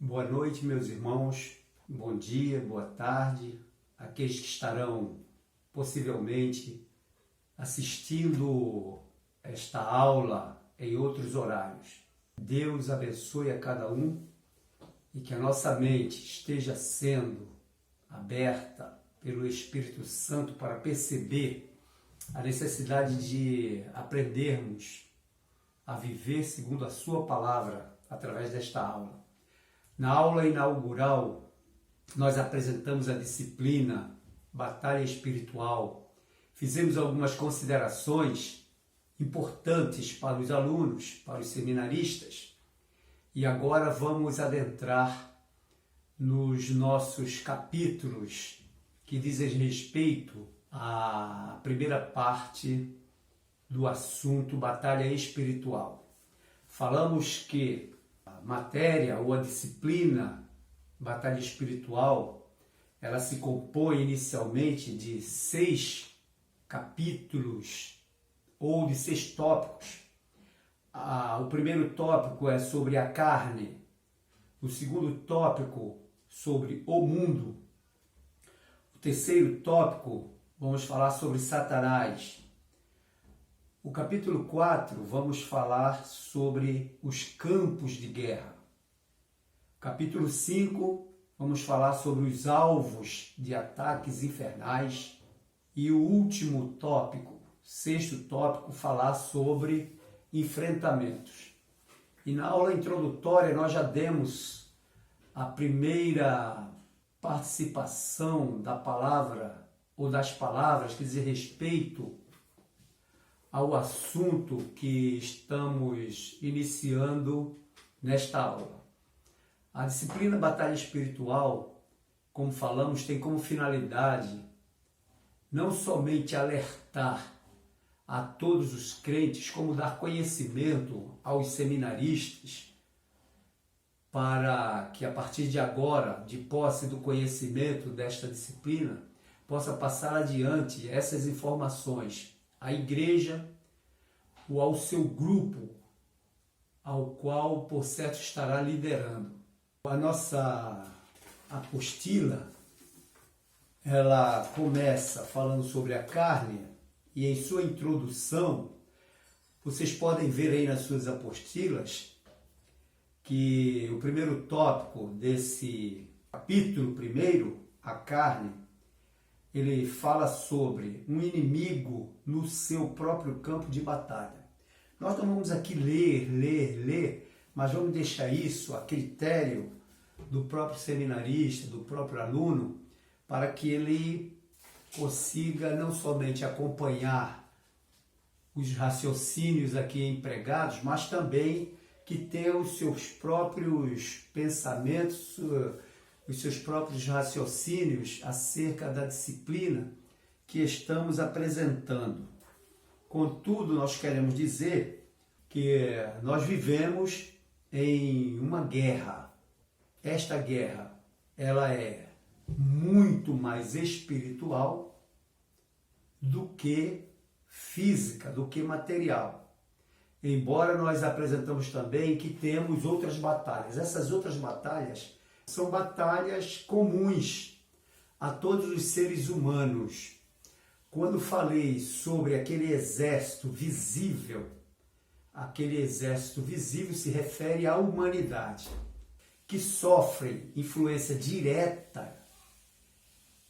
Boa noite, meus irmãos. Bom dia, boa tarde. Aqueles que estarão possivelmente assistindo esta aula em outros horários. Deus abençoe a cada um e que a nossa mente esteja sendo aberta pelo Espírito Santo para perceber a necessidade de aprendermos a viver segundo a sua palavra através desta aula. Na aula inaugural, nós apresentamos a disciplina Batalha Espiritual. Fizemos algumas considerações importantes para os alunos, para os seminaristas. E agora vamos adentrar nos nossos capítulos que dizem respeito à primeira parte do assunto Batalha Espiritual. Falamos que a matéria ou a disciplina Batalha Espiritual, ela se compõe inicialmente de 6 capítulos ou de 6 tópicos. O primeiro tópico é sobre a carne, o segundo tópico sobre o mundo, o terceiro tópico vamos falar sobre Satanás. O capítulo 4, vamos falar sobre os campos de guerra. Capítulo 5, vamos falar sobre os alvos de ataques infernais. E o último tópico, sexto tópico, falar sobre enfrentamentos. E na aula introdutória nós já demos a primeira participação da palavra ou das palavras que dizem respeito ao assunto que estamos iniciando nesta aula. A disciplina Batalha Espiritual, como falamos, tem como finalidade não somente alertar a todos os crentes, como dar conhecimento aos seminaristas, para que a partir de agora, de posse do conhecimento desta disciplina, possa passar adiante essas informações à igreja ou ao seu grupo, ao qual, por certo, estará liderando. A nossa apostila, ela começa falando sobre a carne e em sua introdução, vocês podem ver aí nas suas apostilas que o primeiro tópico desse capítulo primeiro, a carne, ele fala sobre um inimigo no seu próprio campo de batalha. Nós não vamos aqui ler, mas vamos deixar isso a critério do próprio seminarista, do próprio aluno, para que ele consiga não somente acompanhar os raciocínios aqui empregados, mas também que tenha os seus próprios pensamentos, os seus próprios raciocínios acerca da disciplina que estamos apresentando. Contudo, nós queremos dizer que nós vivemos em uma guerra. Esta guerra, ela é muito mais espiritual do que física, do que material. Embora nós apresentamos também que temos outras batalhas. Essas outras batalhas são batalhas comuns a todos os seres humanos. Quando falei sobre aquele exército visível se refere à humanidade, que sofre influência direta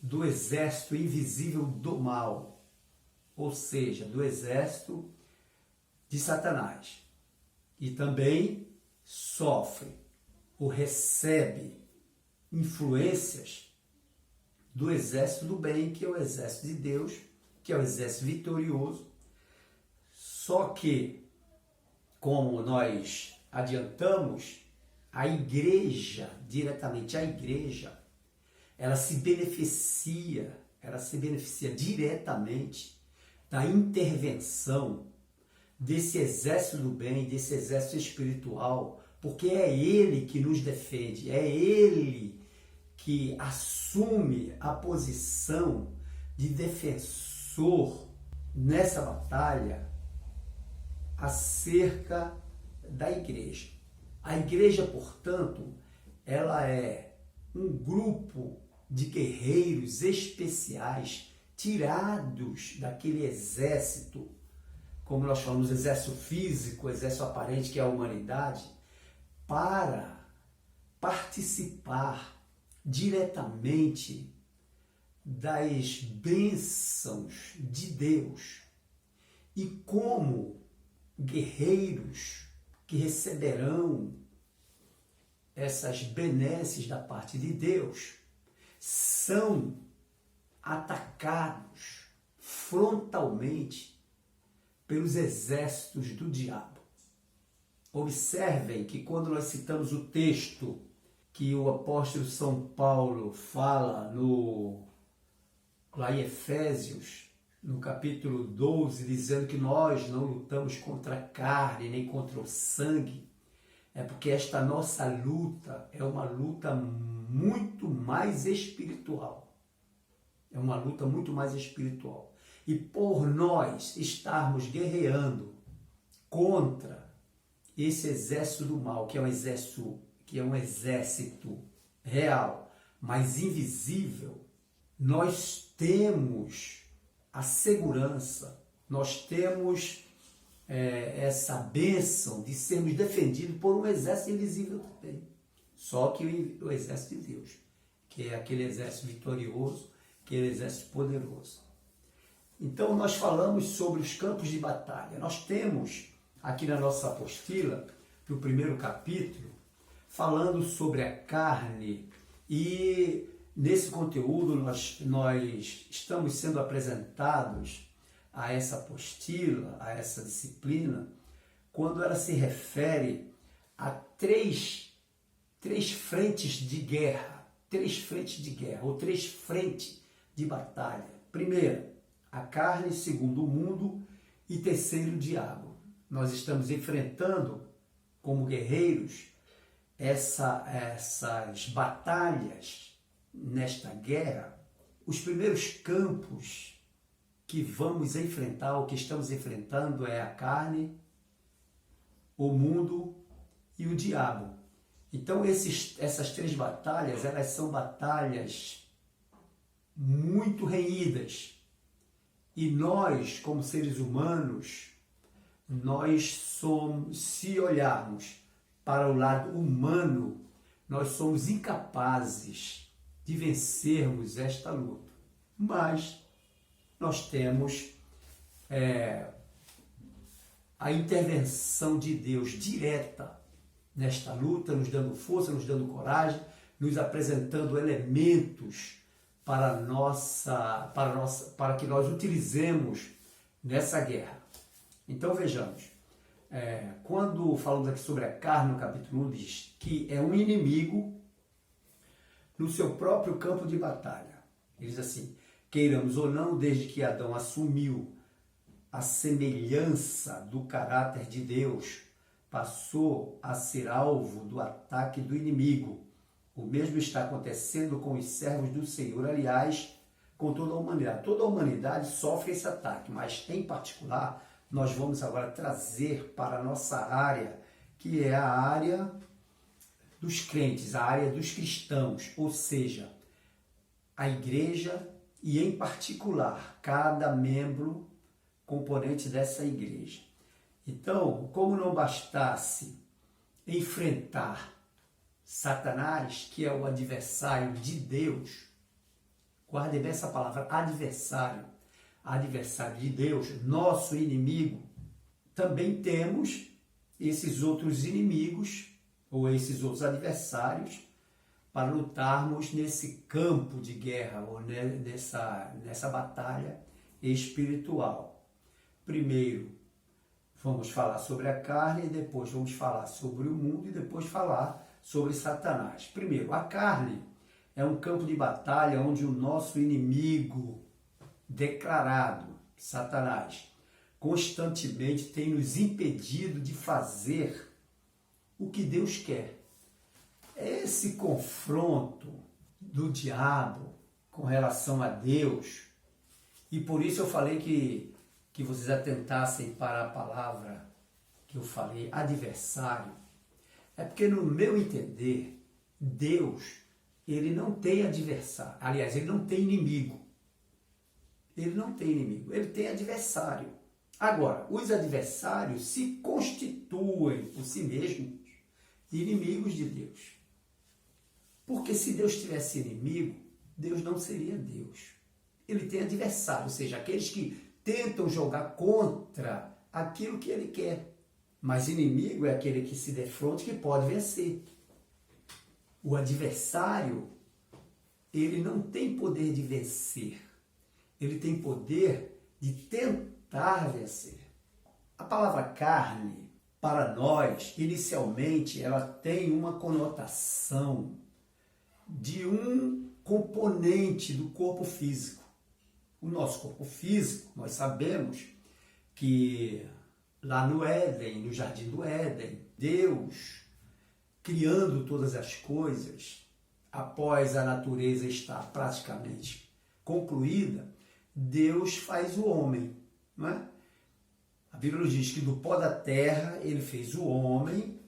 do exército invisível do mal, ou seja, do exército de Satanás. E também sofre ou recebe influências do exército do bem, que é o exército de Deus, que é o exército vitorioso. Só que, como nós adiantamos, a igreja, diretamente a igreja, ela se beneficia diretamente da intervenção desse exército do bem, desse exército espiritual, porque é ele que nos defende, é ele que assume a posição de defensor nessa batalha acerca da igreja. A igreja, portanto, ela é um grupo de guerreiros especiais tirados daquele exército, como nós falamos, exército físico, exército aparente, que é a humanidade, para participar diretamente das bênçãos de Deus e como guerreiros que receberão essas benesses da parte de Deus são atacados frontalmente pelos exércitos do diabo. Observem que quando nós citamos o texto que o apóstolo São Paulo fala lá em Efésios, no capítulo 12, dizendo que nós não lutamos contra a carne nem contra o sangue, é porque esta nossa luta é uma luta muito mais espiritual. É uma luta muito mais espiritual. E por nós estarmos guerreando contra esse exército do mal, que é um exército real, mas invisível, nós temos a segurança, nós temos essa bênção de sermos defendidos por um exército invisível também. Só que o exército de Deus, que é aquele exército vitorioso, aquele exército poderoso. Então nós falamos sobre os campos de batalha. Nós temos aqui na nossa apostila, no primeiro capítulo, falando sobre a carne, e nesse conteúdo nós estamos sendo apresentados a essa apostila, a essa disciplina, quando ela se refere a três frentes de guerra, ou três frentes de batalha. Primeiro, a carne, segundo, o mundo, e terceiro, o diabo. Nós estamos enfrentando, como guerreiros, essas batalhas nesta guerra. Os primeiros campos que vamos enfrentar, ou que estamos enfrentando, é a carne, o mundo e o diabo. Então essas três batalhas, elas são batalhas muito renhidas. E nós, como seres humanos, se olharmos para o lado humano, nós somos incapazes de vencermos esta luta. Mas nós temos a intervenção de Deus direta nesta luta, nos dando força, nos dando coragem, nos apresentando elementos para que nós utilizemos nessa guerra. Então vejamos, quando falamos aqui sobre a carne, no capítulo 1, diz que é um inimigo no seu próprio campo de batalha. Ele diz assim: queiramos ou não, desde que Adão assumiu a semelhança do caráter de Deus, passou a ser alvo do ataque do inimigo. O mesmo está acontecendo com os servos do Senhor, aliás, com toda a humanidade. Toda a humanidade sofre esse ataque, mas em particular, nós vamos agora trazer para a nossa área, que é a área dos crentes, a área dos cristãos, ou seja, a igreja e, em particular, cada membro componente dessa igreja. Então, como não bastasse enfrentar Satanás, que é o adversário de Deus, guarde bem essa palavra, adversário de Deus, nosso inimigo, também temos esses outros inimigos, ou esses outros adversários, para lutarmos nesse campo de guerra, ou nessa batalha espiritual. Primeiro, vamos falar sobre a carne, depois vamos falar sobre o mundo e depois falar sobre Satanás. Primeiro, a carne é um campo de batalha onde o nosso inimigo declarado, Satanás, constantemente tem nos impedido de fazer o que Deus quer. Esse confronto do diabo com relação a Deus, e por isso eu falei que vocês atentassem para a palavra que eu falei, adversário, é porque, no meu entender, Deus, ele não tem adversário. Aliás, ele não tem inimigo. Ele não tem inimigo, ele tem adversário. Agora, os adversários se constituem por si mesmos inimigos de Deus. Porque se Deus tivesse inimigo, Deus não seria Deus. Ele tem adversário, ou seja, aqueles que tentam jogar contra aquilo que ele quer. Mas inimigo é aquele que se defronta, que pode vencer. O adversário, ele não tem poder de vencer. Ele tem poder de tentar vencer. A palavra carne, para nós, inicialmente, ela tem uma conotação de um componente do corpo físico. O nosso corpo físico, nós sabemos que lá no Éden, no Jardim do Éden, Deus, criando todas as coisas, após a natureza estar praticamente concluída, Deus faz o homem, não é? A Bíblia diz que do pó da terra ele fez o homem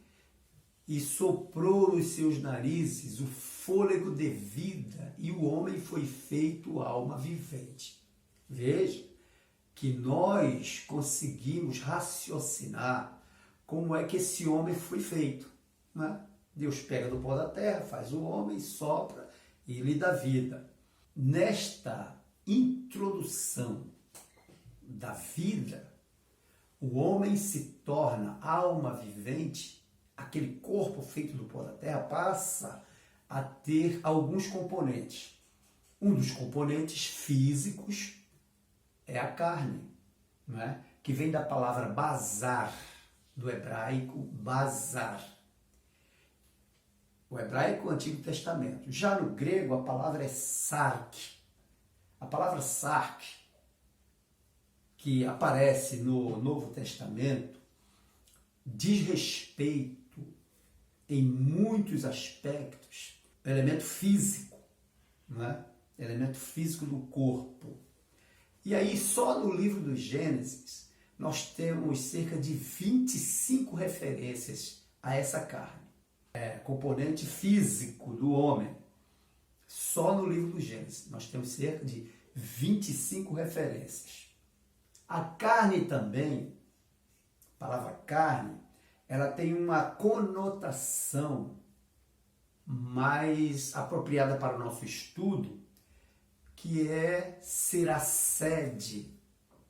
e soprou nos seus narizes o fôlego de vida e o homem foi feito alma vivente. Veja que nós conseguimos raciocinar como é que esse homem foi feito, não é? Deus pega do pó da terra, faz o homem, sopra e lhe dá vida. Nesta introdução da vida, o homem se torna alma vivente, aquele corpo feito do pó da terra passa a ter alguns componentes. Um dos componentes físicos é a carne, não é? Que vem da palavra bazar, do hebraico bazar. O hebraico, o Antigo Testamento. Já no grego, a palavra é sark. A palavra sark, que aparece no Novo Testamento, diz respeito, em muitos aspectos, ao elemento físico, não é? Elemento físico do corpo. E aí, só no livro do Gênesis, nós temos cerca de 25 referências a essa carne. Componente físico do homem. Só no livro do Gênesis nós temos cerca de 25 referências. A carne também, a palavra carne, ela tem uma conotação mais apropriada para o nosso estudo, que é ser a sede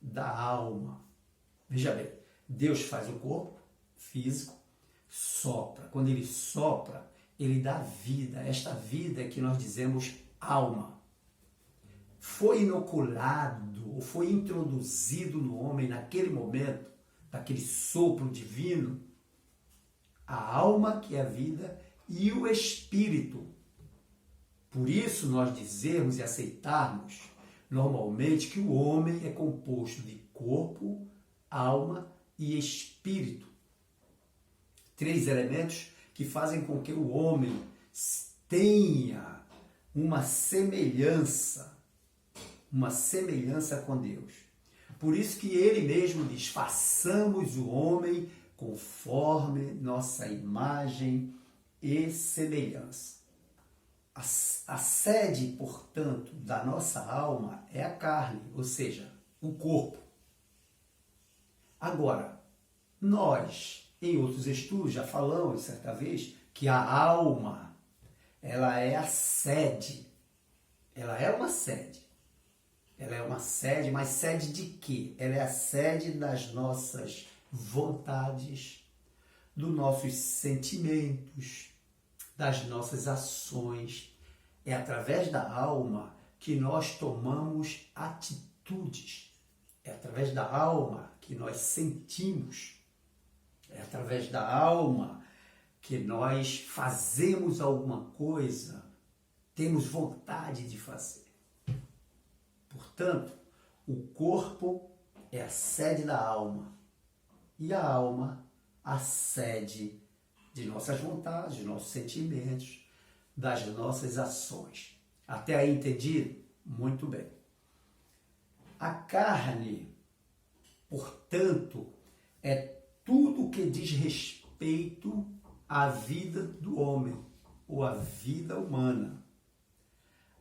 da alma. Veja bem, Deus faz o corpo físico, sopra. Quando ele sopra, ele dá vida. Esta vida é que nós dizemos alma. Foi inoculado, ou foi introduzido no homem naquele momento, daquele sopro divino, a alma, que é a vida, e o espírito. Por isso nós dizemos e aceitarmos normalmente que o homem é composto de corpo, alma e espírito. 3 elementos que fazem com que o homem tenha uma semelhança com Deus. Por isso que ele mesmo diz, façamos o homem conforme nossa imagem e semelhança. A sede, portanto, da nossa alma é a carne, ou seja, o corpo. Agora, nós, em outros estudos, já falamos certa vez que a alma, ela é a sede. Ela é uma sede. Ela é uma sede, mas sede de quê? Ela é a sede das nossas vontades, dos nossos sentimentos, das nossas ações. É através da alma que nós tomamos atitudes. É através da alma que nós sentimos. É através da alma que nós fazemos alguma coisa, temos vontade de fazer. Portanto, o corpo é a sede da alma e a alma a sede de nossas vontades, de nossos sentimentos, das nossas ações. Até aí entendido? Muito bem. A carne, portanto, é tudo que diz respeito à vida do homem. ou a vida humana.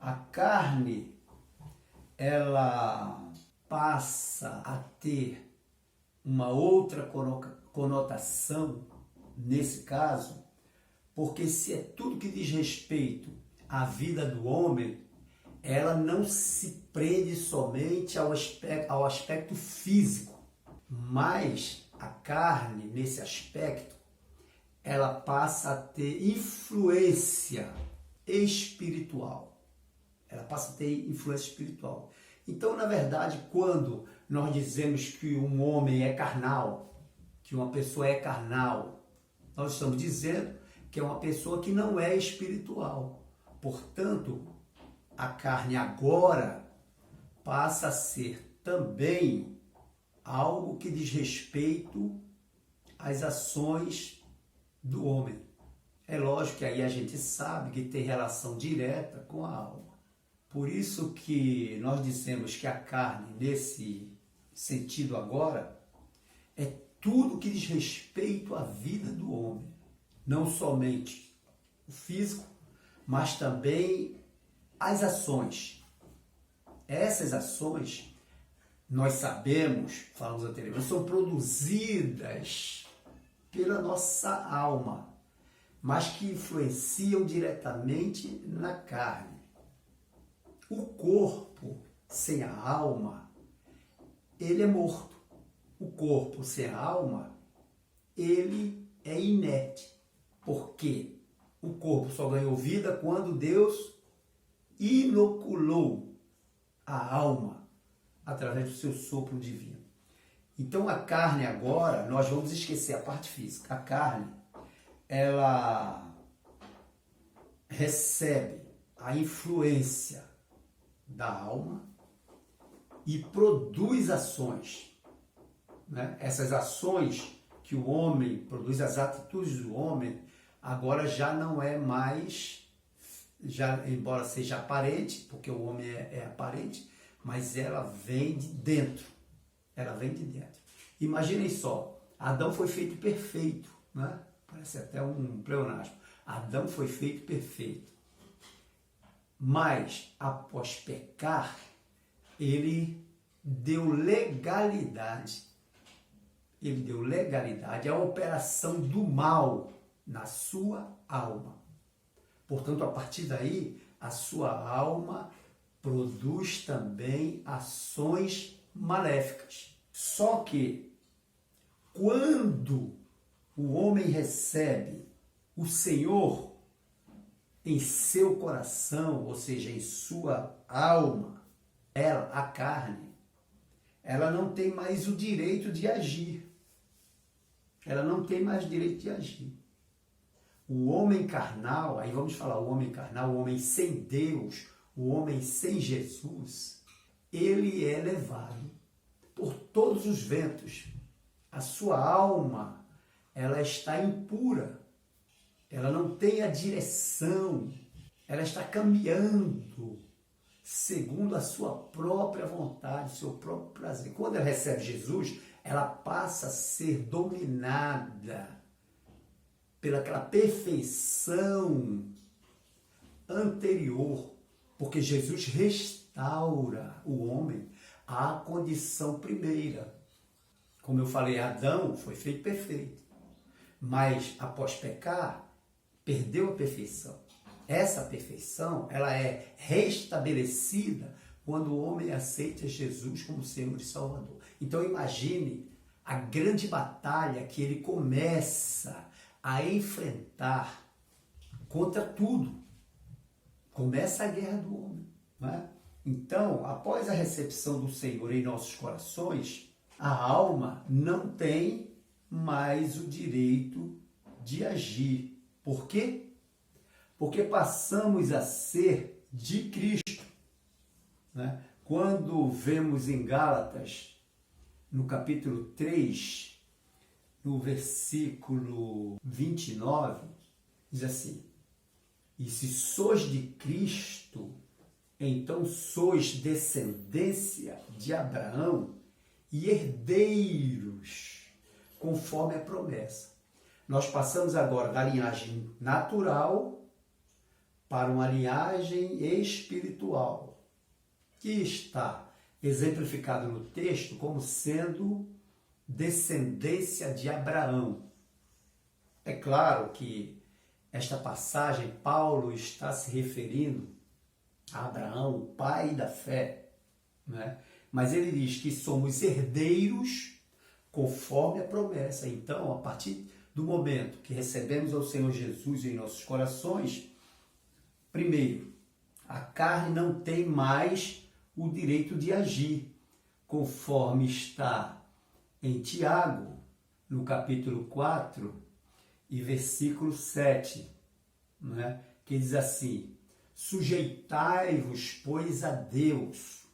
A carne, ela passa a ter uma outra conotação nesse caso, porque se é tudo que diz respeito à vida do homem, ela não se prende somente ao aspecto físico, mas a carne, nesse aspecto, ela passa a ter influência espiritual. Ela passa a ter influência espiritual. Então, na verdade, quando nós dizemos que um homem é carnal, que uma pessoa é carnal, nós estamos dizendo que é uma pessoa que não é espiritual. Portanto, a carne agora passa a ser também algo que diz respeito às ações do homem. É lógico que aí a gente sabe que tem relação direta com a alma. Por isso que nós dizemos que a carne, nesse sentido agora, é tudo que diz respeito à vida do homem. Não somente o físico, mas também as ações. Essas ações, nós sabemos, falamos anteriormente, são produzidas pela nossa alma, mas que influenciam diretamente na carne. O corpo sem a alma, ele é morto. O corpo sem a alma, ele é inerte. Porque o corpo só ganhou vida quando Deus inoculou a alma através do seu sopro divino. Então a carne agora, nós vamos esquecer a parte física. A carne, ela recebe a influência da alma e produz ações. Né? Essas ações que o homem produz, as atitudes do homem, agora já não é mais, já, embora seja aparente, porque o homem é aparente, mas ela vem de dentro. Ela vem de dentro. Imaginem só, Adão foi feito perfeito, né? Parece até um pleonasmo. Adão foi feito perfeito. Mas, após pecar, ele deu legalidade. Ele deu legalidade à operação do mal na sua alma. Portanto, a partir daí, a sua alma produz também ações maléficas. Só que, quando o homem recebe o Senhor em seu coração, ou seja, em sua alma, ela, a carne, ela não tem mais o direito de agir. Ela não tem mais direito de agir. O homem carnal, aí vamos falar o homem carnal, o homem sem Deus, o homem sem Jesus, ele é levado por todos os ventos. A sua alma, ela está impura. Ela não tem a direção. Ela está caminhando segundo a sua própria vontade, seu próprio prazer. Quando ela recebe Jesus, ela passa a ser dominada pelaquela perfeição anterior, porque Jesus restaura o homem à condição primeira. Como eu falei, Adão foi feito perfeito, mas após pecar, perdeu a perfeição. Essa perfeição, ela é restabelecida quando o homem aceita Jesus como Senhor e Salvador. Então imagine a grande batalha que ele começa a enfrentar contra tudo. Começa a guerra do homem, não é? Então, após a recepção do Senhor em nossos corações, a alma não tem mais o direito de agir. Por quê? Porque passamos a ser de Cristo. Né? Quando vemos em Gálatas, no capítulo 3, no versículo 29, diz assim: e se sois de Cristo, então sois descendência de Abraão e herdeiros, conforme a promessa. Nós passamos agora da linhagem natural para uma linhagem espiritual, que está exemplificado no texto como sendo descendência de Abraão. É claro que esta passagem, Paulo está se referindo a Abraão, o pai da fé, né? Mas ele diz que somos herdeiros conforme a promessa. Então, a partir do momento que recebemos ao Senhor Jesus em nossos corações, primeiro, a carne não tem mais o direito de agir, conforme está em Tiago, no capítulo 4 e versículo 7, né? Que diz assim: sujeitai-vos, pois, a Deus,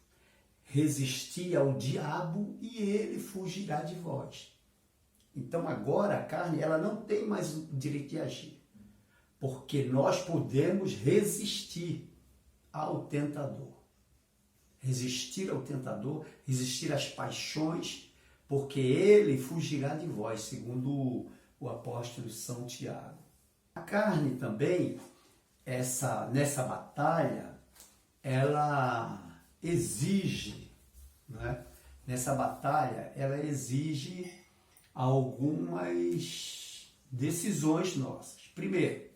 resisti ao diabo e ele fugirá de vós. Então agora a carne ela não tem mais o direito de agir, porque nós podemos resistir ao tentador. Resistir ao tentador, resistir às paixões, porque ele fugirá de vós, segundo o apóstolo São Tiago. A carne também, nessa batalha, ela exige, né? Nessa batalha, ela exige algumas decisões nossas. Primeiro,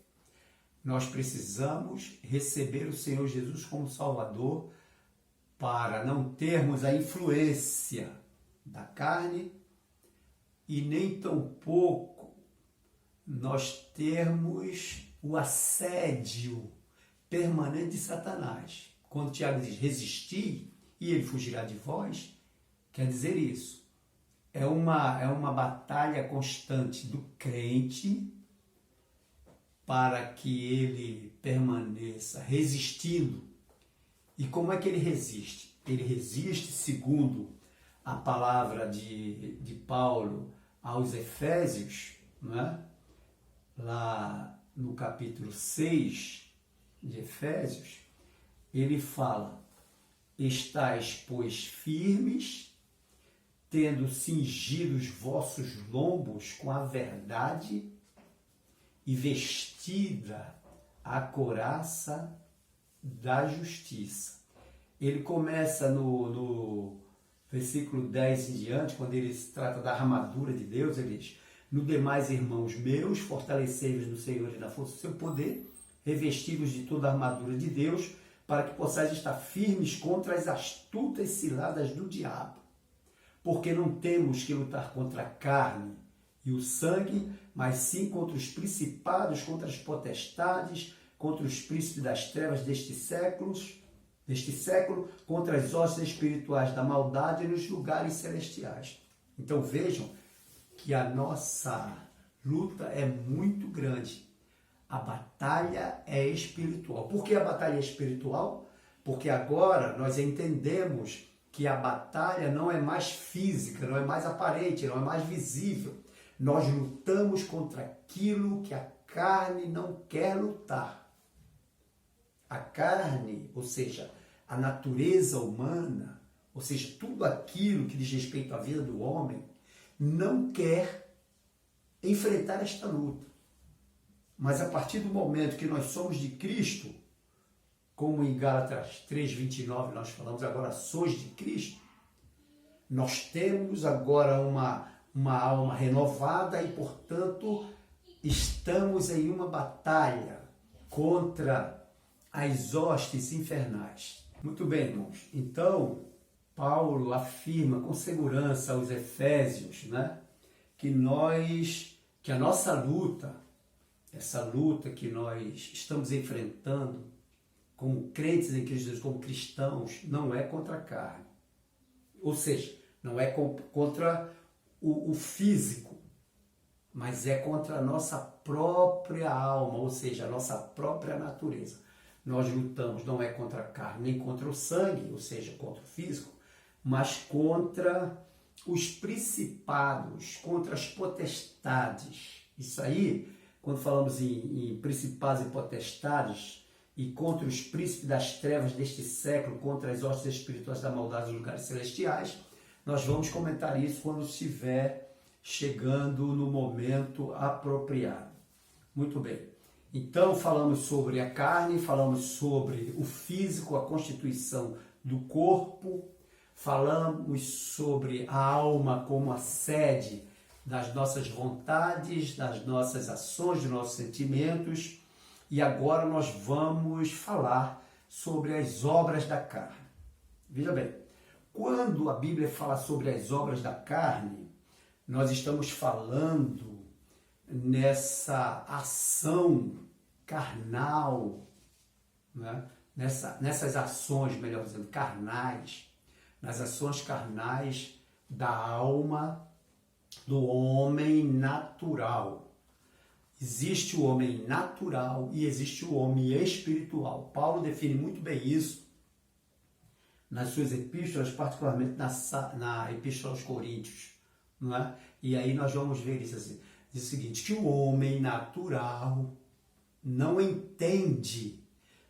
nós precisamos receber o Senhor Jesus como Salvador para não termos a influência da carne e nem tampouco nós termos o assédio permanente de Satanás. Quando Tiago diz resistir e ele fugirá de vós, quer dizer isso. É uma batalha constante do crente para que ele permaneça resistindo. E como é que ele resiste? Ele resiste segundo a palavra de Paulo aos Efésios, né? Lá no capítulo 6 de Efésios, ele fala: estais, pois, firmes, tendo cingido os vossos lombos com a verdade e vestida a couraça da justiça. Ele começa no versículo 10 em diante, quando ele se trata da armadura de Deus, ele diz: no demais, irmãos meus, fortalecei-vos no Senhor e na força do seu poder, revesti-vos de toda a armadura de Deus, para que possais estar firmes contra as astutas ciladas do diabo. Porque não temos que lutar contra a carne e o sangue, mas sim contra os principados, contra as potestades, contra os príncipes das trevas deste século, contra as hostes espirituais da maldade nos lugares celestiais. Então vejam que a nossa luta é muito grande. A batalha é espiritual. Por que a batalha é espiritual? Porque agora nós entendemos que a batalha não é mais física, não é mais aparente, não é mais visível. Nós lutamos contra aquilo que a carne não quer lutar. A carne, ou seja, a natureza humana, ou seja, tudo aquilo que diz respeito à vida do homem, não quer enfrentar esta luta. Mas a partir do momento que nós somos de Cristo, como em Gálatas 3:29 nós falamos agora, sois de Cristo, nós temos agora uma alma renovada e, portanto, estamos em uma batalha contra as hostes infernais. Muito bem, irmãos. Então, Paulo afirma com segurança aos Efésios, né, que a nossa luta, essa luta que nós estamos enfrentando como crentes em Cristo Jesus, como cristãos, não é contra a carne. Ou seja, não é contra o físico, mas é contra a nossa própria alma, ou seja, a nossa própria natureza. Nós lutamos não é contra a carne, nem contra o sangue, ou seja, contra o físico, mas contra os principados, contra as potestades. Isso aí, quando falamos em principados e potestades, e contra os príncipes das trevas deste século, contra as hostes espirituais da maldade dos lugares celestiais, nós vamos comentar isso quando estiver chegando no momento apropriado. Muito bem. Então falamos sobre a carne, falamos sobre o físico, a constituição do corpo, falamos sobre a alma como a sede das nossas vontades, das nossas ações, dos nossos sentimentos, e agora nós vamos falar sobre as obras da carne. Veja bem, quando a Bíblia fala sobre as obras da carne, nós estamos falando nessa ação carnal, né? Nessas ações, melhor dizendo, carnais, nas ações carnais da alma do homem natural. Existe o homem natural e existe o homem espiritual. Paulo define muito bem isso nas suas epístolas, particularmente na Epístola aos Coríntios. Não é? E aí nós vamos ver isso assim. Diz o seguinte, que o homem natural não entende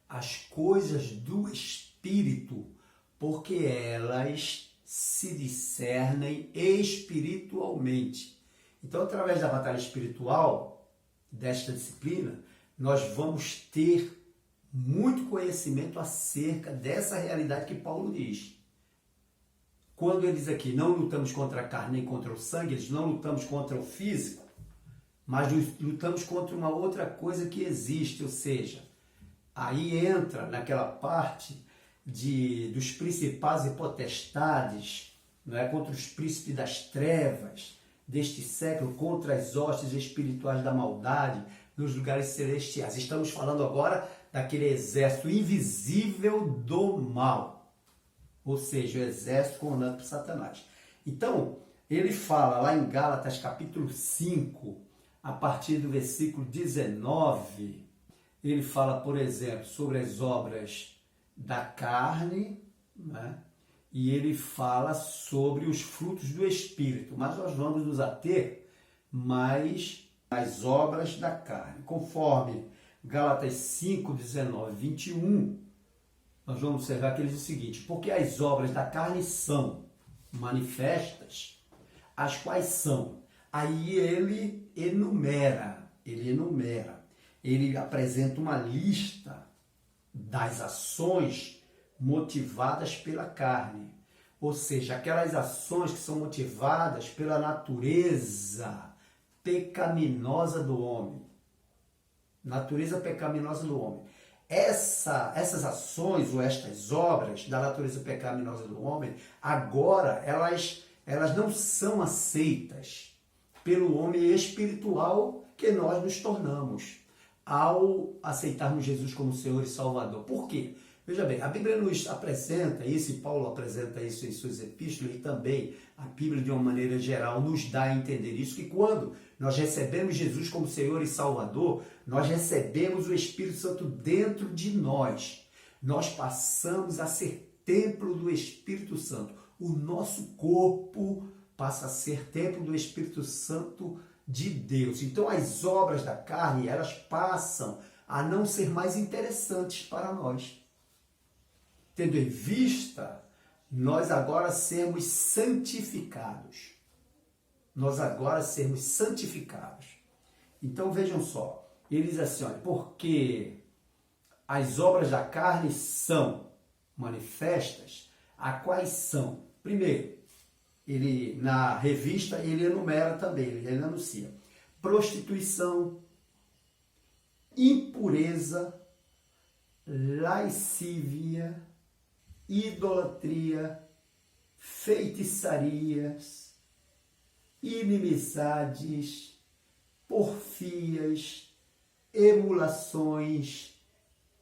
as coisas do Espírito, porque elas se discernem espiritualmente. Então, através da batalha espiritual, desta disciplina, nós vamos ter muito conhecimento acerca dessa realidade que Paulo diz. Quando ele diz aqui, não lutamos contra a carne nem contra o sangue, eles não lutamos contra o físico, mas lutamos contra uma outra coisa que existe, ou seja, aí entra naquela parte dos principados e potestades, não é? Contra os príncipes das trevas deste século, contra as hostes espirituais da maldade nos lugares celestiais. Estamos falando agora daquele exército invisível do mal, ou seja, o exército comandado por Satanás. Então, ele fala lá em Gálatas capítulo 5, a partir do versículo 19, ele fala, por exemplo, sobre as obras da carne, né? E ele fala sobre os frutos do Espírito, mas nós vamos nos ater mais às obras da carne. Conforme Gálatas 5, 19, 21, nós vamos observar que ele diz o seguinte, porque as obras da carne são manifestas, as quais são. Aí ele enumera, ele apresenta uma lista das ações motivadas pela carne, ou seja, aquelas ações que são motivadas pela natureza pecaminosa do homem. Natureza pecaminosa do homem. Essas ações ou estas obras da natureza pecaminosa do homem, agora elas não são aceitas pelo homem espiritual que nós nos tornamos ao aceitarmos Jesus como Senhor e Salvador. Por quê? Veja bem, a Bíblia nos apresenta isso, e Paulo apresenta isso em suas epístolas, e também a Bíblia, de uma maneira geral, nos dá a entender isso, que quando nós recebemos Jesus como Senhor e Salvador, nós recebemos o Espírito Santo dentro de nós. Nós passamos a ser templo do Espírito Santo. O nosso corpo passa a ser templo do Espírito Santo de Deus. Então as obras da carne, elas passam a não ser mais interessantes para nós. Tendo em vista, nós agora sermos santificados. Nós agora sermos santificados. Então vejam só, ele diz assim, olha, porque as obras da carne são manifestas, a quais são? Primeiro, ele na revista ele enumera também, ele anuncia prostituição, impureza, lascívia, idolatria, feitiçarias, inimizades, porfias, emulações,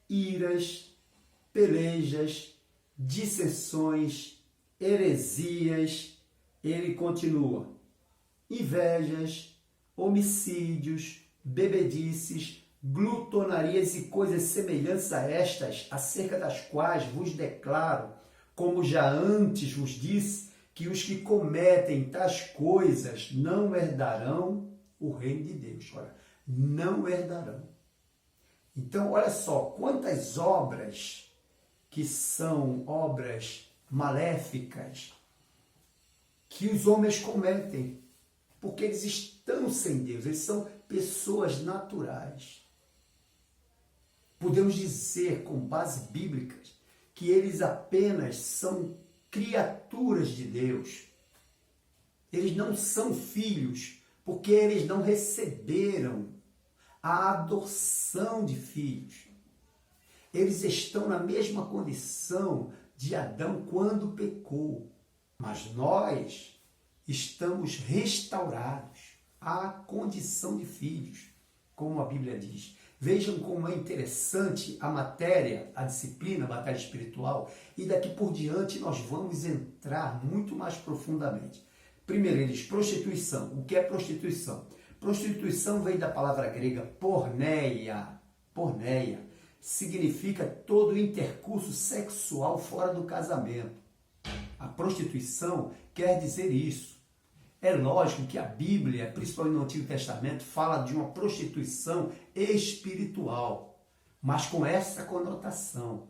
iras, pelejas, dissensões, heresias. Ele continua, invejas, homicídios, bebedices, glutonarias e coisas semelhantes a estas, acerca das quais vos declaro, como já antes vos disse, que os que cometem tais coisas não herdarão o reino de Deus. Olha, não herdarão. Então, olha só, quantas obras que são obras maléficas que os homens cometem, porque eles estão sem Deus, eles são pessoas naturais. Podemos dizer, com bases bíblicas, que eles apenas são criaturas de Deus. Eles não são filhos, porque eles não receberam a adoção de filhos. Eles estão na mesma condição de Adão quando pecou. Mas nós estamos restaurados à condição de filhos, como a Bíblia diz. Vejam como é interessante a matéria, a disciplina, a batalha espiritual, e daqui por diante nós vamos entrar muito mais profundamente. Primeiro, ele diz prostituição. O que é prostituição? Prostituição vem da palavra grega porneia. Porneia significa todo intercurso sexual fora do casamento. A prostituição quer dizer isso. É lógico que a Bíblia, principalmente no Antigo Testamento, fala de uma prostituição espiritual, mas com essa conotação.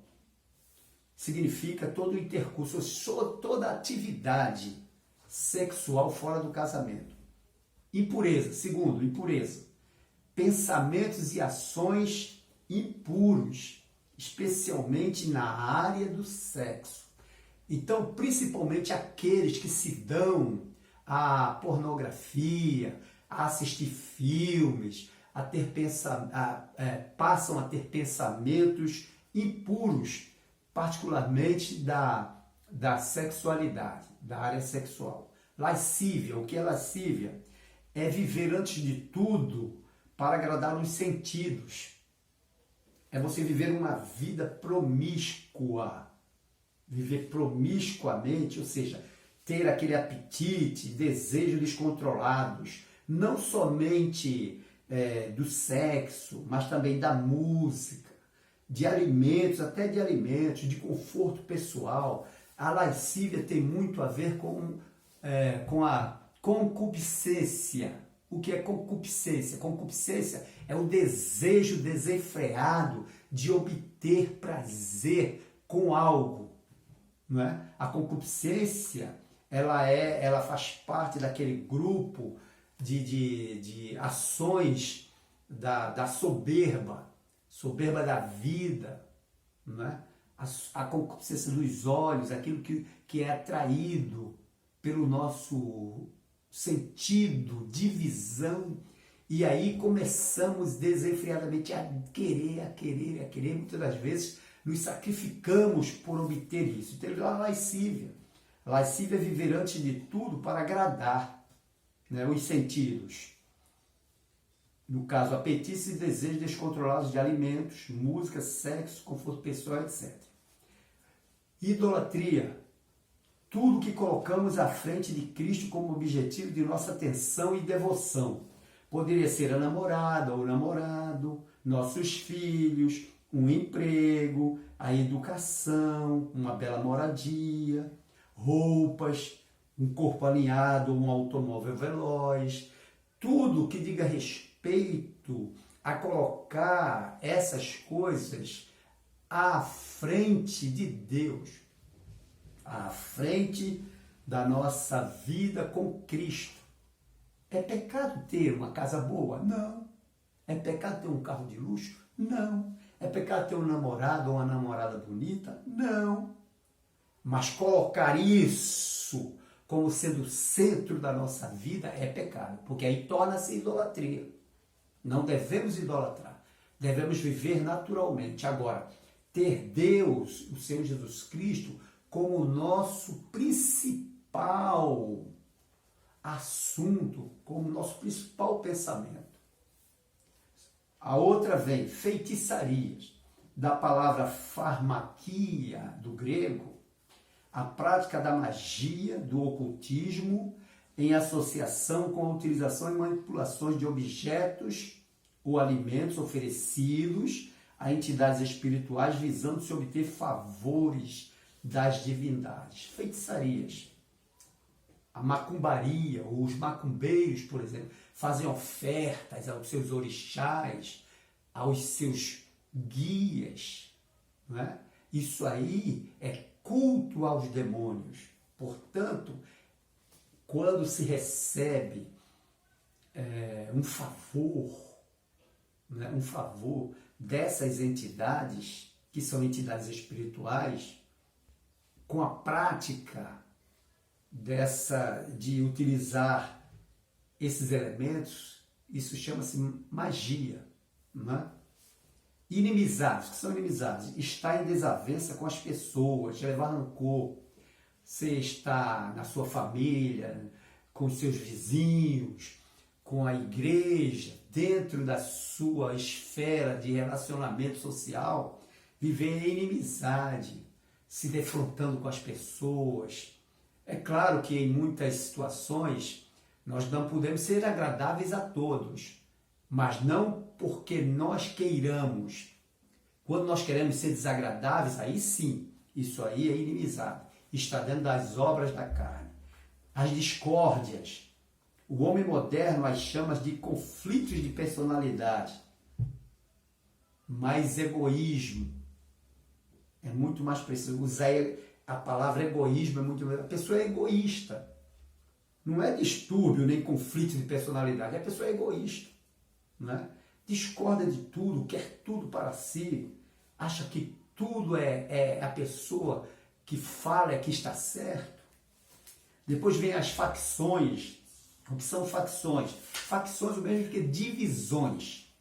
Significa todo o intercurso, toda atividade sexual fora do casamento. Impureza. Segundo, impureza. Pensamentos e ações impuros, especialmente na área do sexo. Então, principalmente aqueles que se dão a pornografia, a assistir filmes, passam a ter pensamentos impuros, particularmente da sexualidade, da área sexual. Lascívia, o que é lascívia? É viver antes de tudo para agradar os sentidos. É você viver uma vida promíscua. Viver promiscuamente, ou seja, ter aquele apetite, desejo descontrolados, não somente do sexo, mas também da música, de alimentos, até de alimentos, de conforto pessoal. A lascívia tem muito a ver com a concupiscência. O que é concupiscência? Concupiscência é o desejo desenfreado de obter prazer com algo. Não é? A concupiscência ela faz parte daquele grupo de ações da soberba da vida, não é? A concupiscência dos olhos, aquilo que é atraído pelo nosso sentido de visão, e aí começamos desenfreadamente a querer, muitas das vezes nos sacrificamos por obter isso. Então, a lascívia. Lascívia é viver antes de tudo para agradar, né, os sentidos. No caso, apetites e desejos descontrolados de alimentos, música, sexo, conforto pessoal, etc. Idolatria. Tudo que colocamos à frente de Cristo como objetivo de nossa atenção e devoção. Poderia ser a namorada ou o namorado, nossos filhos, um emprego, a educação, uma bela moradia, roupas, um corpo alinhado, um automóvel veloz. Tudo que diga respeito a colocar essas coisas à frente de Deus, à frente da nossa vida com Cristo. É pecado ter uma casa boa? Não. É pecado ter um carro de luxo? Não. É pecado ter um namorado ou uma namorada bonita? Não. Mas colocar isso como sendo o centro da nossa vida é pecado, porque aí torna-se idolatria. Não devemos idolatrar. Devemos viver naturalmente. Agora, ter Deus, o Senhor Jesus Cristo, como o nosso principal assunto, como nosso principal pensamento. A outra vem feitiçarias, da palavra farmaquia, do grego, a prática da magia, do ocultismo, em associação com a utilização e manipulações de objetos ou alimentos oferecidos a entidades espirituais visando se obter favores das divindades. Feitiçarias. A macumbaria, ou os macumbeiros, por exemplo, fazem ofertas aos seus orixás, aos seus guias. Não é? Isso aí é culto aos demônios. Portanto, quando se recebe um favor, né, dessas entidades, que são entidades espirituais, com a prática de utilizar esses elementos, isso chama-se magia, não é? Inimizades, que são inimizades? Está em desavença com as pessoas, levar rancor. Você está na sua família, com os seus vizinhos, com a igreja, dentro da sua esfera de relacionamento social, viver em inimizade, se defrontando com as pessoas. É claro que em muitas situações nós não podemos ser agradáveis a todos, mas não porque nós queiramos. Quando nós queremos ser desagradáveis, aí sim, isso aí é inimizade. Está dentro das obras da carne. As discórdias. O homem moderno as chama de conflitos de personalidade. Mas egoísmo é muito mais preciso. Usar a palavra egoísmo é muito... A pessoa é egoísta. Não é distúrbio nem conflito de personalidade. A pessoa é egoísta. Né? Discorda de tudo, quer tudo para si, acha que tudo é a pessoa que fala que está certo. Depois vem as facções. O que são facções? Facções o mesmo que divisões.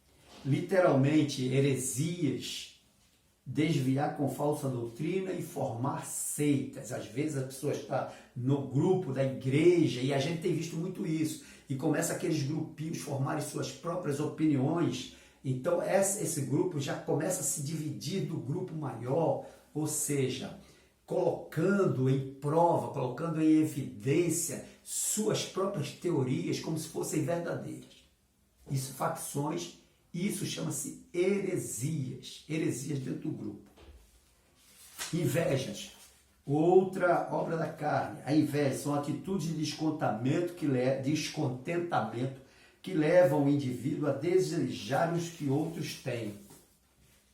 Literalmente, heresias, desviar com falsa doutrina e formar seitas. Às vezes a pessoa está no grupo da igreja e a gente tem visto muito isso. E começa aqueles grupinhos formarem suas próprias opiniões. Então esse grupo já começa a se dividir do grupo maior, ou seja, colocando em prova, colocando em evidência suas próprias teorias como se fossem verdadeiras. Isso, facções, isso chama-se heresias, heresias dentro do grupo. Invejas. Outra obra da carne. A inveja são atitudes de descontentamento que levam o indivíduo a desejar os que outros têm.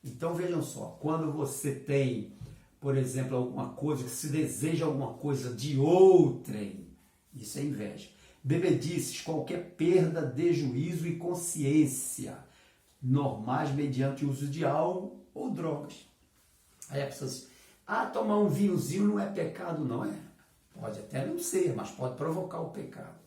Então vejam só, quando você tem, por exemplo, alguma coisa, que se deseja alguma coisa de outrem, isso é inveja. Bebedices, qualquer perda de juízo e consciência, normais mediante o uso de álcool ou drogas. Aí a pessoa diz, tomar um vinhozinho não é pecado, não é? Pode até não ser, mas pode provocar o pecado.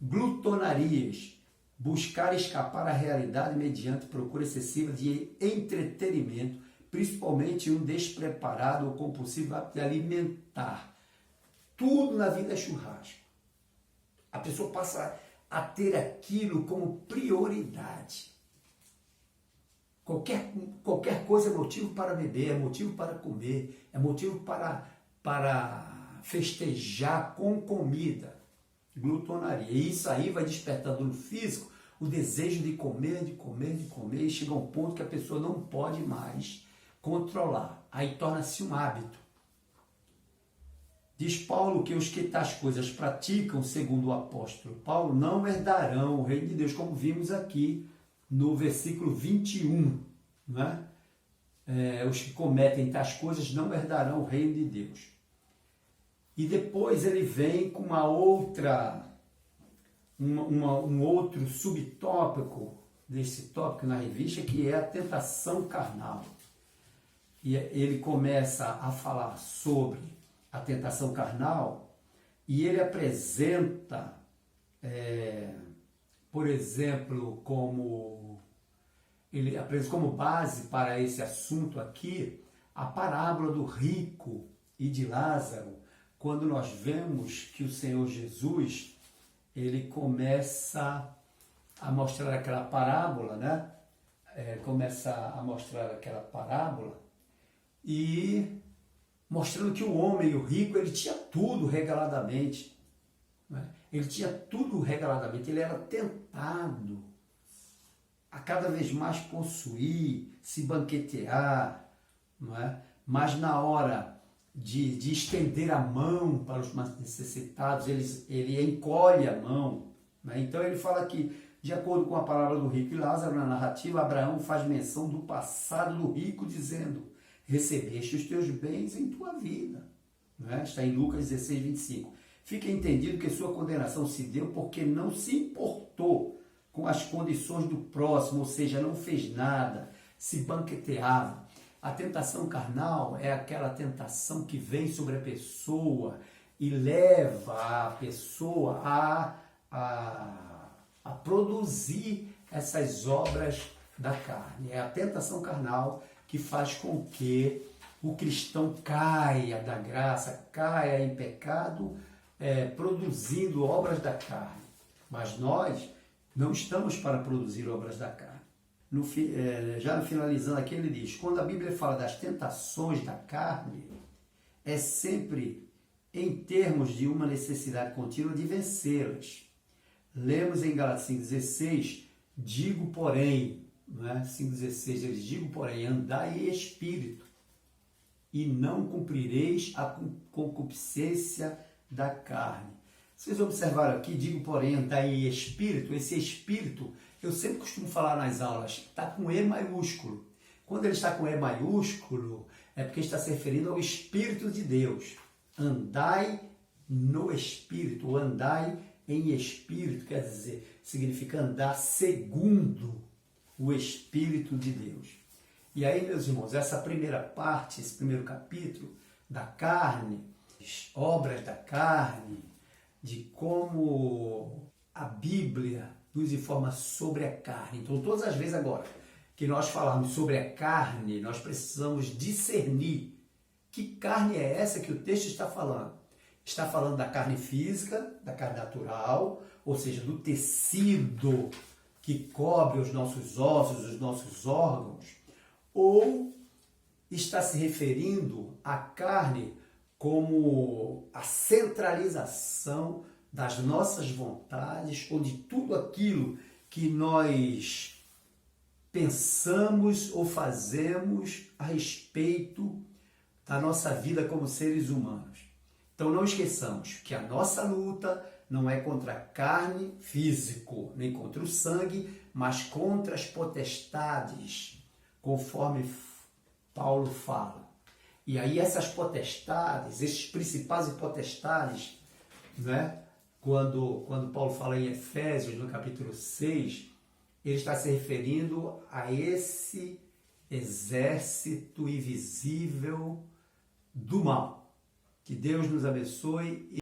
Glutonarias, buscar escapar à realidade mediante procura excessiva de entretenimento, principalmente um despreparado ou compulsivo hábito de alimentar. Tudo na vida é churrasco. A pessoa passa a ter aquilo como prioridade. Qualquer coisa é motivo para beber, é motivo para comer, é motivo para festejar com comida. Glutonaria. E isso aí vai despertando no físico o desejo de comer, e chega a um ponto que a pessoa não pode mais controlar. Aí torna-se um hábito. Diz Paulo que os que tais coisas praticam, segundo o apóstolo Paulo, não herdarão o reino de Deus, como vimos aqui no versículo 21, né? Os que cometem tais coisas não herdarão o reino de Deus. E depois ele vem com um outro subtópico desse tópico na revista, que é a tentação carnal. E ele começa a falar sobre a tentação carnal e ele apresenta, por exemplo, ele apresenta como base para esse assunto aqui a parábola do rico e de Lázaro, quando nós vemos que o Senhor Jesus, ele começa a mostrar aquela parábola, né? Começa a mostrar aquela parábola e mostrando que o homem, o rico, ele tinha tudo regaladamente. Né? Ele tinha tudo regaladamente, ele era tentado a cada vez mais possuir, se banquetear, não é? Mas na hora de estender a mão para os mais necessitados, ele encolhe a mão. Né? Então ele fala que, de acordo com a palavra do rico e Lázaro, na narrativa, Abraão faz menção do passado do rico, dizendo: recebeste os teus bens em tua vida. Né? Está em Lucas 16, 25. Fica entendido que sua condenação se deu porque não se importou com as condições do próximo, ou seja, não fez nada se banqueteavam. A tentação carnal é aquela tentação que vem sobre a pessoa e leva a pessoa a produzir essas obras da carne. É a tentação carnal que faz com que o cristão caia da graça, caia em pecado, produzindo obras da carne. Mas nós não estamos para produzir obras da carne. Já no finalizando aqui, ele diz, quando a Bíblia fala das tentações da carne, é sempre em termos de uma necessidade contínua de vencê-las. Lemos em Gálatas 5,16, digo porém, não é? 5,16, ele diz, digo porém, andai em espírito, e não cumprireis a concupiscência da carne. Vocês observaram aqui, digo porém, andai em espírito, esse espírito, eu sempre costumo falar nas aulas, está com E maiúsculo. Quando ele está com E maiúsculo, é porque está se referindo ao Espírito de Deus. Andai no Espírito, ou andai em Espírito, quer dizer, significa andar segundo o Espírito de Deus. E aí, meus irmãos, essa primeira parte, esse primeiro capítulo da carne, obras da carne, de como a Bíblia nos informa sobre a carne. Então, todas as vezes agora que nós falarmos sobre a carne, nós precisamos discernir que carne é essa que o texto está falando. Está falando da carne física, da carne natural, ou seja, do tecido que cobre os nossos ossos, os nossos órgãos, ou está se referindo à carne como a centralização das nossas vontades ou de tudo aquilo que nós pensamos ou fazemos a respeito da nossa vida como seres humanos. Então não esqueçamos que a nossa luta não é contra a carne físico, nem contra o sangue, mas contra as potestades, conforme Paulo fala. E aí essas potestades, esses principais potestades, né? Quando Paulo fala em Efésios, no capítulo 6, ele está se referindo a esse exército invisível do mal. Que Deus nos abençoe.